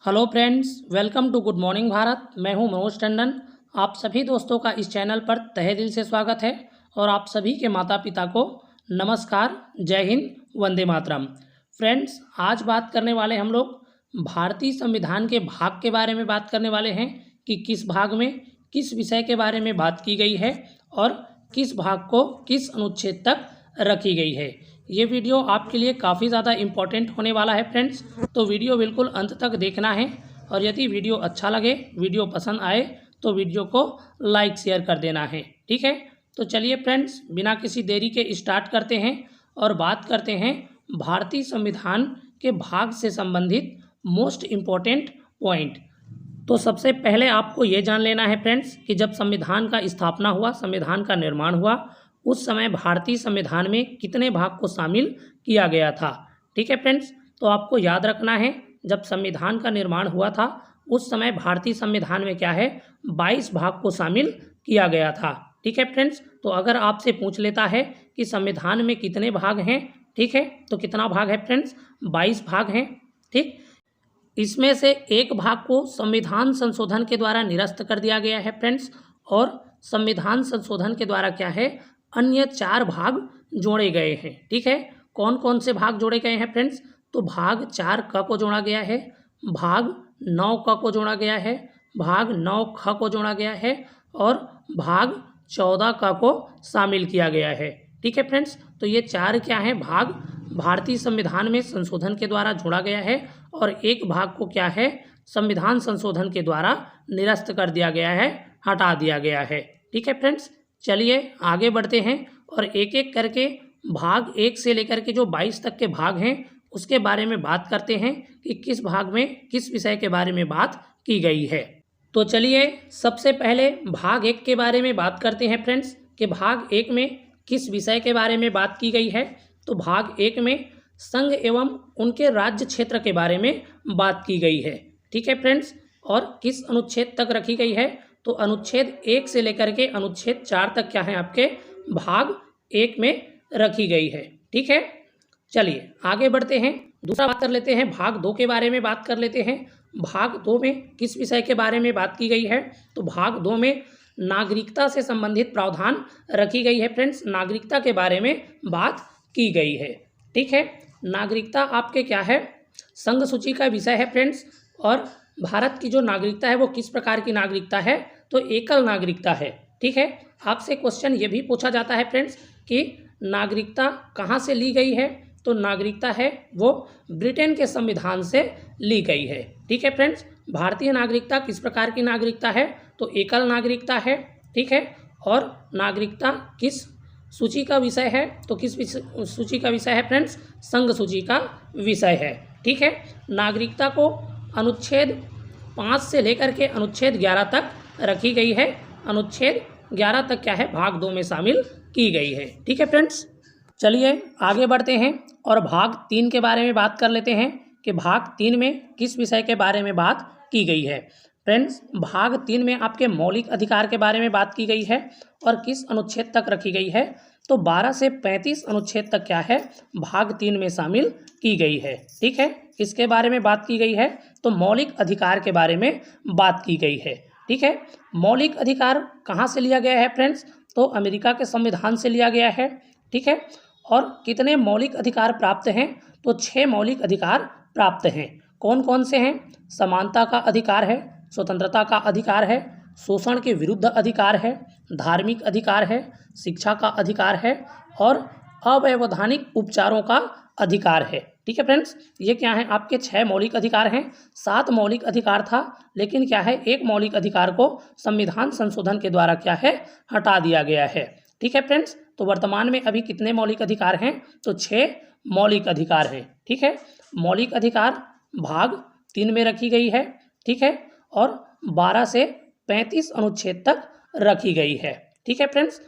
Hello friends, welcome to good morning Bharat. मैं हूं मनोज टंडन। आप सभी दोस्तों का इस चैनल पर तहे दिल से स्वागत है और आप सभी के माता पिता को नमस्कार, जय हिंद, वंदे मातरम। फ्रेंड्स, आज बात करने वाले हम लोग भारतीय संविधान के भाग के बारे में बात करने वाले हैं कि किस भाग में किस विषय के बारे में बात की गई है और किस भाग को किस अनुच्छेद तक रखी गई है। ये वीडियो आपके लिए काफ़ी ज़्यादा इम्पोर्टेंट होने वाला है फ्रेंड्स, तो वीडियो बिल्कुल अंत तक देखना है और यदि वीडियो अच्छा लगे, वीडियो पसंद आए तो वीडियो को लाइक शेयर कर देना है। ठीक है, तो चलिए फ्रेंड्स, बिना किसी देरी के स्टार्ट करते हैं और बात करते हैं भारतीय संविधान के भाग से संबंधित मोस्ट इम्पॉर्टेंट पॉइंट। तो सबसे पहले आपको ये जान लेना है फ्रेंड्स कि जब संविधान का स्थापना हुआ, संविधान का निर्माण हुआ, उस समय भारतीय संविधान में कितने भाग को शामिल किया गया था। ठीक है फ्रेंड्स, तो आपको याद रखना है जब संविधान का निर्माण हुआ था उस समय भारतीय संविधान में क्या है, 22 भाग को शामिल किया गया था। ठीक है फ्रेंड्स, तो अगर आपसे पूछ लेता है कि संविधान में कितने भाग हैं, ठीक है, तो कितना भाग है फ्रेंड्स, 22 भाग हैं। ठीक, इसमें से एक भाग को संविधान संशोधन के द्वारा निरस्त कर दिया गया है फ्रेंड्स, और संविधान संशोधन के द्वारा क्या है, अन्य 4 भाग जोड़े गए हैं। ठीक है, कौन कौन से भाग जोड़े गए हैं फ्रेंड्स, तो भाग 4 क को जोड़ा गया है, भाग 9 क को जोड़ा गया है, भाग 9 ख को जोड़ा गया है और भाग 14 क को शामिल किया गया है। ठीक है फ्रेंड्स, तो ये 4 क्या है, भाग भारतीय संविधान में संशोधन के द्वारा जोड़ा गया है और एक भाग को क्या है, संविधान संशोधन के द्वारा निरस्त कर दिया गया है, हटा दिया गया है। ठीक है फ्रेंड्स, चलिए आगे बढ़ते हैं और एक एक करके भाग 1 से लेकर के जो 22 तक के भाग हैं उसके बारे में बात करते हैं कि किस भाग में किस विषय के बारे में बात की गई है। तो चलिए सबसे पहले भाग 1 के बारे में बात करते हैं फ्रेंड्स कि भाग 1 में किस विषय के बारे में बात की गई है। तो भाग 1 में संघ एवं उनके राज्य क्षेत्र के बारे में बात की गई है। ठीक है फ्रेंड्स, और किस अनुच्छेद तक रखी गई है, तो अनुच्छेद 1 से लेकर के अनुच्छेद 4 तक क्या है, आपके भाग 1 में रखी गई है। ठीक है, चलिए आगे बढ़ते हैं, दूसरा बात कर लेते हैं, भाग 2 के बारे में बात कर लेते हैं। भाग 2 में किस विषय के बारे में बात की गई है, तो भाग 2 में नागरिकता से संबंधित प्रावधान रखी गई है फ्रेंड्स, नागरिकता के बारे में बात की गई है। ठीक है, नागरिकता आपके क्या है, संघ सूची का विषय है फ्रेंड्स, और भारत की जो नागरिकता है वो किस प्रकार की नागरिकता है, तो एकल नागरिकता है। ठीक है, आपसे क्वेश्चन ये भी पूछा जाता है फ्रेंड्स कि नागरिकता कहाँ से ली गई है, तो नागरिकता है वो ब्रिटेन के संविधान से ली गई है। ठीक है फ्रेंड्स, भारतीय नागरिकता किस प्रकार की नागरिकता है, तो एकल नागरिकता है। ठीक है, और नागरिकता किस सूची का विषय है, तो किस सूची का विषय है फ्रेंड्स, संघ सूची का विषय है। ठीक है, नागरिकता को अनुच्छेद 5 से लेकर के अनुच्छेद 11 तक रखी गई है, अनुच्छेद 11 तक क्या है, भाग 2 में शामिल की गई है। ठीक है फ्रेंड्स, चलिए आगे बढ़ते हैं और भाग 3 के बारे में बात कर लेते हैं कि भाग 3 में किस विषय के बारे में बात की गई है। फ्रेंड्स, भाग 3 में आपके मौलिक अधिकार के बारे में बात की गई है और किस अनुच्छेद तक रखी गई है, तो 12 से 35 अनुच्छेद तक क्या है, भाग 3 में शामिल की गई है। ठीक है, इसके बारे में बात की गई है, तो मौलिक अधिकार के बारे में बात की गई है। ठीक है, मौलिक अधिकार कहाँ से लिया गया है फ्रेंड्स, तो अमेरिका के संविधान से लिया गया है। ठीक है, और कितने मौलिक अधिकार प्राप्त हैं, तो 6 मौलिक अधिकार प्राप्त हैं। कौन कौन से हैं, समानता का अधिकार है, स्वतंत्रता का अधिकार है, शोषण के विरुद्ध अधिकार है, धार्मिक अधिकार है, शिक्षा का अधिकार है और अवैधानिक उपचारों का अधिकार है। ठीक है फ्रेंड्स, ये क्या है, आपके 6 मौलिक अधिकार हैं। 7 मौलिक अधिकार था, लेकिन क्या है, एक मौलिक अधिकार को संविधान संशोधन के द्वारा क्या है, हटा दिया गया है। ठीक है फ्रेंड्स, तो वर्तमान में अभी कितने मौलिक अधिकार हैं, तो 6 मौलिक अधिकार हैं। ठीक है, मौलिक अधिकार भाग 3 में रखी गई है। ठीक है, और 12 से 35 अनुच्छेद तक रखी गई है। ठीक है फ्रेंड्स,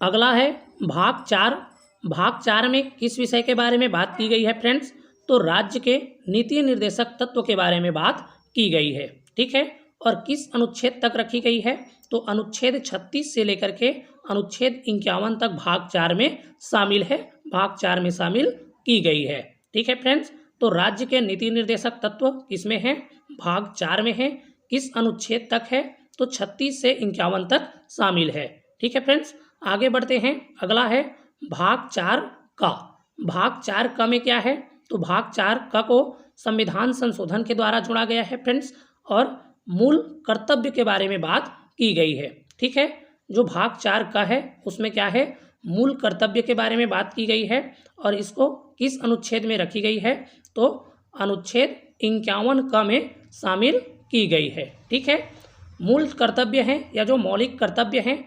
अगला है भाग 4। भाग 4 में किस विषय के बारे में बात की गई है फ्रेंड्स, तो राज्य के नीति निर्देशक तत्व के बारे में बात की गई है। ठीक है, और किस अनुच्छेद तक रखी गई है, तो अनुच्छेद 36 से लेकर के अनुच्छेद 51 तक भाग 4 में शामिल है, भाग 4 में शामिल की गई है। ठीक है फ्रेंड्स, तो राज्य के नीति निर्देशक तत्व किसमें है? भाग 4 में है। किस अनुच्छेद तक है? तो 36 से 51 तक शामिल है। ठीक है फ्रेंड्स, आगे बढ़ते हैं। अगला है भाग 4 का। भाग 4 का में क्या है? तो भाग 4 का को संविधान संशोधन के द्वारा जोड़ा गया है फ्रेंड्स, और मूल कर्तव्य के बारे में बात की गई है। ठीक है, जो भाग 4 का है उसमें क्या है? मूल कर्तव्य के बारे में बात की गई है, और इसको किस अनुच्छेद में रखी गई है? तो अनुच्छेद 51 क में शामिल की गई है। ठीक है, मूल कर्तव्य हैं या जो मौलिक कर्तव्य हैं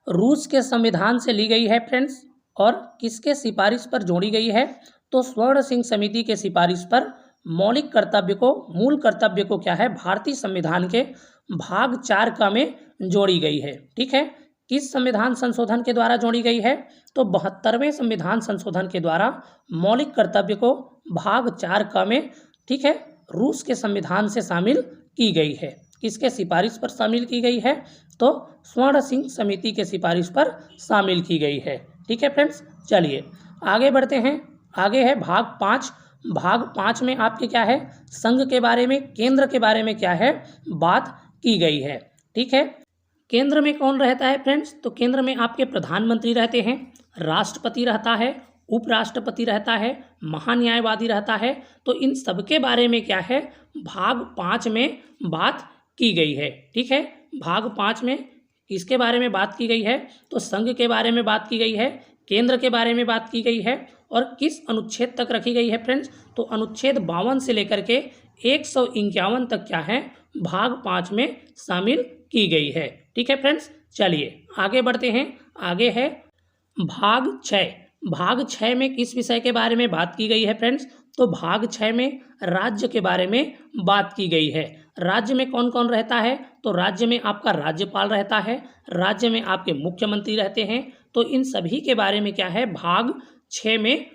रूस के संविधान से ली गई है फ्रेंड्स, और किसके सिफारिश पर जोड़ी गई है? तो स्वर्ण सिंह समिति के सिफारिश पर मौलिक कर्तव्य को, मूल कर्तव्य को क्या है? भारतीय संविधान के भाग 4 का में जोड़ी गई है। ठीक है, किस संविधान संशोधन के द्वारा जोड़ी गई है? तो 72वें संविधान संशोधन के द्वारा मौलिक कर्तव्य को भाग 4 का में, ठीक है, रूस के संविधान से शामिल की गई है। किसके सिफारिश पर शामिल की गई है? तो स्वर्ण सिंह समिति के सिफारिश पर शामिल की गई है। ठीक है फ्रेंड्स, चलिए आगे बढ़ते हैं। आगे है भाग 5। भाग 5 में आपके क्या है? संघ के बारे में, केंद्र के बारे में क्या है? बात की गई है। ठीक है, केंद्र में कौन रहता है फ्रेंड्स? तो केंद्र में आपके प्रधानमंत्री रहते हैं, राष्ट्रपति रहता है, उपराष्ट्रपति रहता है, महान्यायवादी रहता है। तो इन सब के बारे में क्या है? भाग 5 में बात की गई है। ठीक है, भाग 5 में किसके बारे में बात की गई है? तो संघ के बारे में बात की गई है, केंद्र के बारे में बात की गई है, और किस अनुच्छेद तक रखी गई है फ्रेंड्स? तो अनुच्छेद 52 से लेकर के 151 तक क्या है? भाग 5 में शामिल की गई है। ठीक है फ्रेंड्स, चलिए आगे बढ़ते हैं। आगे है भाग 6। भाग 6 में किस विषय के बारे में बात की गई है फ्रेंड्स? तो भाग 6 में राज्य के बारे में बात की गई है। राज्य में कौन कौन रहता है? तो राज्य में आपका राज्यपाल रहता है, राज्य में आपके मुख्यमंत्री रहते हैं। तो इन सभी के बारे में क्या है? भाग 6 में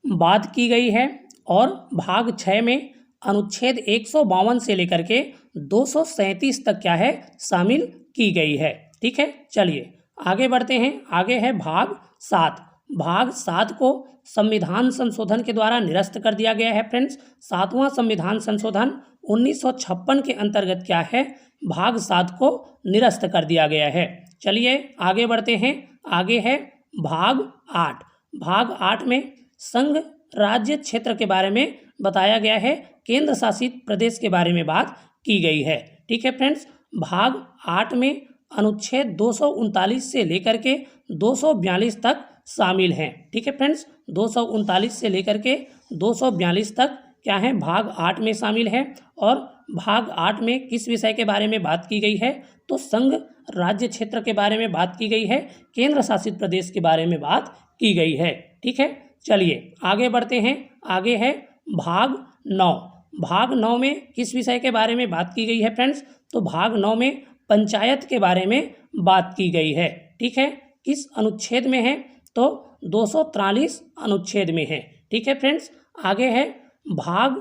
बात की गई है, और भाग 6 में अनुच्छेद 152 से लेकर के 237 तक क्या है? शामिल की गई है। ठीक है, चलिए आगे बढ़ते हैं। आगे है भाग 7। भाग 7 को संविधान संशोधन के द्वारा निरस्त कर दिया गया है फ्रेंड्स। 7वां संविधान संशोधन 1956 के अंतर्गत क्या है? भाग 7 को निरस्त कर दिया गया है। चलिए आगे बढ़ते हैं। आगे है भाग 8। भाग 8 में संघ राज्य क्षेत्र के बारे में बताया गया है, केंद्र शासित प्रदेश के बारे में बात की गई है। ठीक है फ्रेंड्स, भाग 8 में अनुच्छेद 239 से लेकर के 242 तक शामिल हैं। ठीक है फ्रेंड्स, 239 से लेकर के 242 तक क्या है? भाग 8 में शामिल है। और भाग 8 में किस विषय के बारे में बात की गई है? तो संघ राज्य क्षेत्र के बारे में बात की गई है, केंद्र शासित प्रदेश के बारे में बात की गई है। ठीक है, चलिए आगे बढ़ते हैं। आगे है भाग 9। भाग 9 में किस विषय के बारे में बात की गई है फ्रेंड्स? तो भाग 9 में पंचायत के बारे में बात की गई है। ठीक है, किस अनुच्छेद में है? तो 243 अनुच्छेद में है। ठीक है फ्रेंड्स, आगे है भाग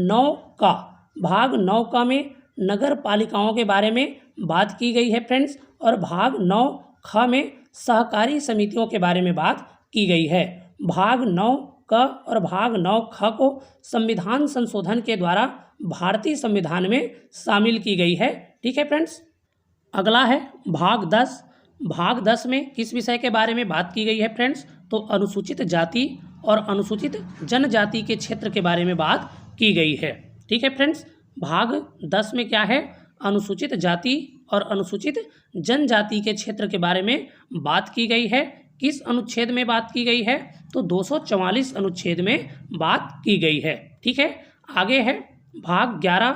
9 का। भाग 9 का में नगर पालिकाओं के बारे में बात की गई है फ्रेंड्स, और भाग 9 ख में सहकारी समितियों के बारे में बात की गई है। भाग 9 क और भाग 9 ख को संविधान संशोधन के द्वारा भारतीय संविधान में शामिल की गई है। ठीक है फ्रेंड्स, अगला है भाग 10। भाग 10 में किस विषय के बारे में बात की गई है फ्रेंड्स? तो अनुसूचित जाति और अनुसूचित जनजाति के क्षेत्र के बारे में बात की गई है। ठीक है फ्रेंड्स, भाग 10 में क्या है? अनुसूचित जाति और अनुसूचित जनजाति के क्षेत्र के बारे में बात की गई है। किस अनुच्छेद में बात की गई है? तो 244 अनुच्छेद में बात की गई है। ठीक है, आगे है भाग 11।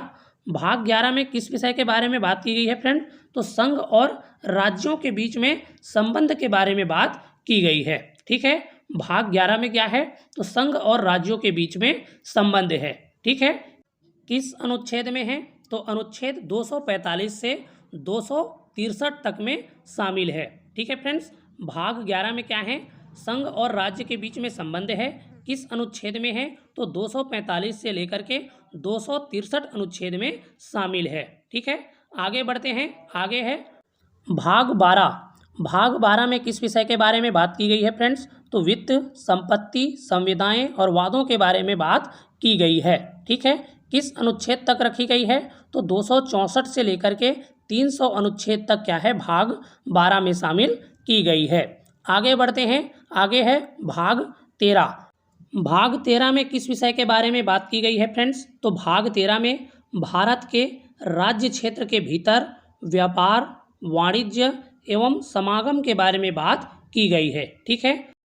भाग 11 में किस विषय के बारे में बात की गई है फ्रेंड? तो संघ और राज्यों के बीच में संबंध के बारे में बात की गई है। ठीक है, भाग 11 में क्या है? तो संघ और राज्यों के बीच में संबंध है। ठीक है, किस अनुच्छेद में है? तो अनुच्छेद 245 से 263 तक में शामिल है। ठीक है फ्रेंड्स, भाग 11 में क्या है? संघ और राज्य के बीच में संबंध है। किस अनुच्छेद में है? तो 245 से लेकर के 263 अनुच्छेद में शामिल है। ठीक है, आगे बढ़ते हैं। आगे है भाग 12। भाग 12 में किस विषय के बारे में बात की गई है फ्रेंड्स? तो वित्त, संपत्ति, संविदाएं और वादों के बारे में बात की गई है। ठीक है, किस अनुच्छेद तक रखी गई है? तो 264 से लेकर के 300 अनुच्छेद तक क्या है, भाग 12 में शामिल की गई है। आगे बढ़ते हैं, आगे है भाग 13। भाग 13 में किस विषय के बारे में बात की गई है फ्रेंड्स? तो भाग 13 में भारत के राज्य क्षेत्र के भीतर व्यापार, वाणिज्य एवं समागम के बारे में बात की गई है। ठीक है,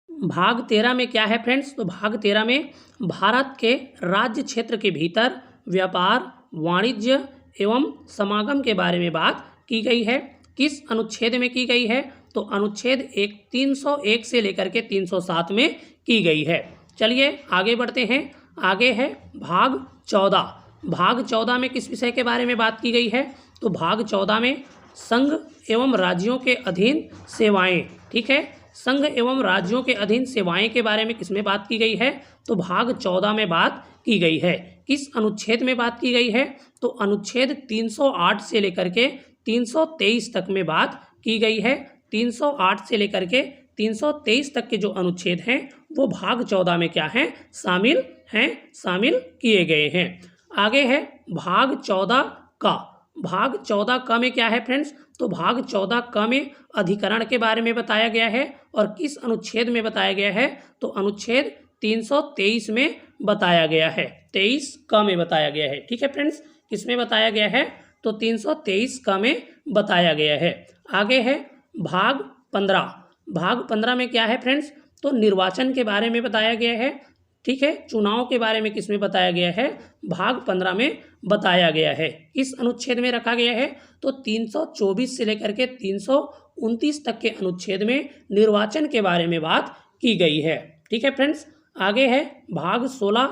भाग 13 में क्या है फ्रेंड्स? तो भाग 13 में भारत के राज्य क्षेत्र के भीतर व्यापार, वाणिज्य एवं समागम के बारे में बात की गई है। किस अनुच्छेद में की गई है? तो अनुच्छेद 301 से लेकर के 307 में की गई है। चलिए आगे बढ़ते हैं, आगे है भाग 14। भाग 14 में किस विषय के बारे में बात की गई है? तो भाग 14 में संघ एवं राज्यों के अधीन सेवाएं। ठीक है, संघ एवं राज्यों के अधीन सेवाएं के बारे में किसमें बात की गई है? तो भाग 14 में बात की गई है। किस अनुच्छेद में बात की गई है? तो अनुच्छेद 308 से लेकर के 323 तक में बात की गई है। 308 से लेकर के 323 तक के जो अनुच्छेद हैं वो भाग 14 में क्या हैं, शामिल किए गए हैं। आगे है भाग 14 का। भाग 14 क में क्या है फ्रेंड्स? तो भाग 14 क में अधिकरण के बारे में बताया गया है। और किस अनुच्छेद में बताया गया है? तो अनुच्छेद 323 में बताया गया है, 23 क में बताया गया है। ठीक है फ्रेंड्स, किसमें बताया गया है? तो 323 क में बताया गया है। आगे है भाग 15। भाग 15 में क्या है फ्रेंड्स? तो निर्वाचन के बारे में बताया गया है। ठीक है, चुनाव के बारे में किसमें बताया गया है? भाग 15 में बताया गया है। किस अनुच्छेद में रखा गया है? तो 324 से लेकर के 329 तक के अनुच्छेद में निर्वाचन के बारे में बात की गई है। ठीक है फ्रेंड्स, आगे है भाग 16।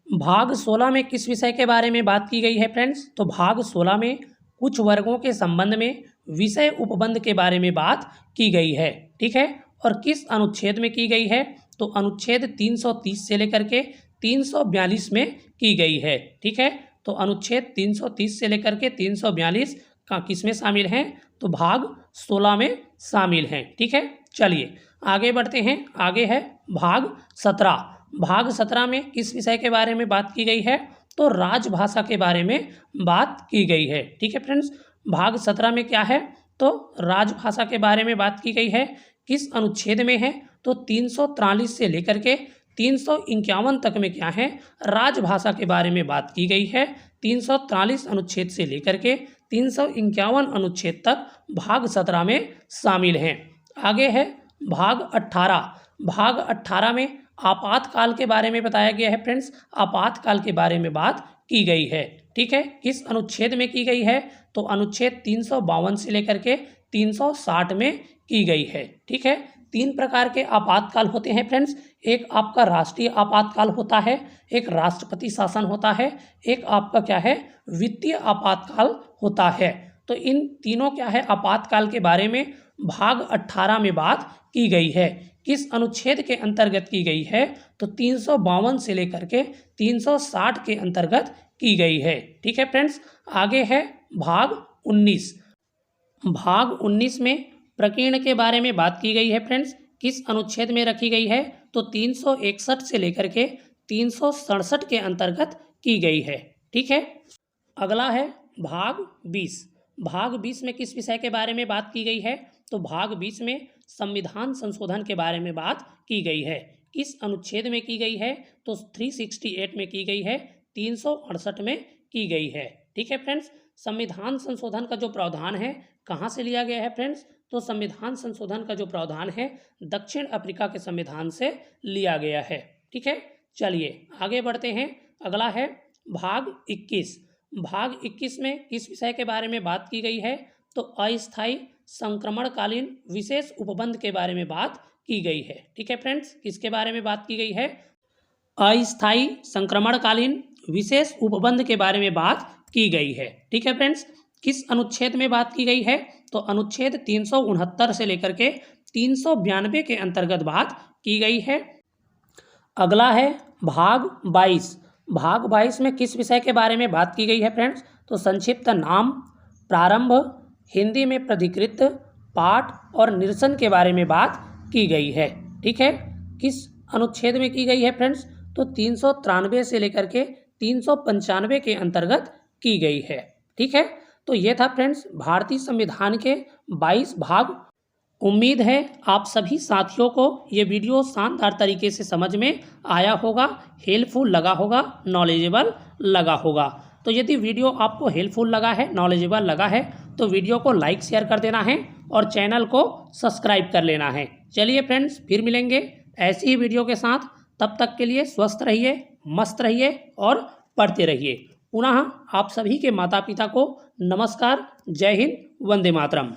भाग 16 में किस विषय के बारे में बात की गई है फ्रेंड्स? तो भाग 16 में कुछ वर्गों के संबंध में विषय उपबंध के बारे में बात की गई है। ठीक है, और किस अनुच्छेद में की गई है? तो अनुच्छेद 330 से लेकर के 342 में की गई है। ठीक है, तो अनुच्छेद 330 से लेकर के 342 का किस में शामिल हैं? तो भाग 16 में शामिल हैं। ठीक है, चलिए आगे बढ़ते हैं, आगे है भाग 17। भाग 17 में किस विषय के बारे में बात की गई है? तो राजभाषा के बारे में बात की गई है। ठीक है फ्रेंड्स, भाग 17 में क्या है? तो राजभाषा के बारे में बात की गई है। किस अनुच्छेद में है? तो 343 से लेकर के 351 तक में क्या है, राजभाषा के बारे में बात की गई है। 343 अनुच्छेद से लेकर के 351 अनुच्छेद तक भाग 17 में शामिल हैं। आगे है भाग 18। भाग 18 में आपातकाल के बारे में बताया गया है फ्रेंड्स। आपातकाल के बारे में बात की गई है। ठीक है, किस अनुच्छेद में की गई है? तो अनुच्छेद 352 से लेकर के 360 में की गई है। ठीक है, 3 प्रकार के आपातकाल होते हैं फ्रेंड्स। एक आपका राष्ट्रीय आपातकाल होता है, एक राष्ट्रपति शासन होता है, एक आपका क्या है, वित्तीय आपातकाल होता है। तो इन तीनों क्या है, आपातकाल के बारे में भाग 18 में बात की गई है। किस अनुच्छेद के अंतर्गत की गई है? तो 352 से लेकर के 360 के अंतर्गत की गई है। ठीक है फ्रेंड्स, आगे है भाग 19। भाग 19 में प्रकीर्ण के बारे में बात की गई है फ्रेंड्स। किस अनुच्छेद में रखी गई है? तो 361 से लेकर के 367 के अंतर्गत की गई है। ठीक है, अगला है भाग 20। भाग 20 में किस विषय के बारे में बात की गई है? तो भाग 20 में संविधान संशोधन के बारे में बात की गई है। किस अनुच्छेद में की गई है? तो 368 में की गई है, 368 में की गई है। ठीक है फ्रेंड्स, संविधान संशोधन का जो प्रावधान है कहाँ से लिया गया है फ्रेंड्स? तो संविधान संशोधन का जो प्रावधान है दक्षिण अफ्रीका के संविधान से लिया गया है। ठीक है, चलिए आगे बढ़ते हैं, अगला है भाग 21। भाग 21 में किस विषय के बारे में बात की गई है? तो अस्थायी संक्रमणकालीन विशेष उपबंध के बारे में बात की गई है। ठीक है फ्रेंड्स, किसके बारे में बात की गई है? अस्थायी संक्रमणकालीन विशेष उपबंध के बारे में बात की गई है। ठीक है फ्रेंड्स, किस अनुच्छेद में बात की गई है? तो अनुच्छेद 369 से लेकर के 392 के अंतर्गत बात की गई है। अगला है भाग 22। भाग 22 में किस विषय के बारे में बात की गई है फ्रेंड्स? तो संक्षिप्त नाम, प्रारंभ, हिंदी में प्राधिकृत, पाठ और निरसन के बारे में बात की गई है। ठीक है, किस अनुच्छेद में की गई है फ्रेंड्स? तो 393 से लेकर के 395 के अंतर्गत की गई है। ठीक है, तो ये था फ्रेंड्स भारतीय संविधान के 22 भाग। उम्मीद है आप सभी साथियों को ये वीडियो शानदार तरीके से समझ में आया होगा, हेल्पफुल लगा होगा, नॉलेजेबल लगा होगा। तो यदि वीडियो आपको हेल्पफुल लगा है, नॉलेजेबल लगा है, तो वीडियो को लाइक शेयर कर देना है और चैनल को सब्सक्राइब कर लेना है। चलिए फ्रेंड्स, फिर मिलेंगे ऐसी ही वीडियो के साथ। तब तक के लिए स्वस्थ रहिए, मस्त रहिए और पढ़ते रहिए। पुनः आप सभी के माता पिता को नमस्कार। जय हिंद, वंदे मातरम।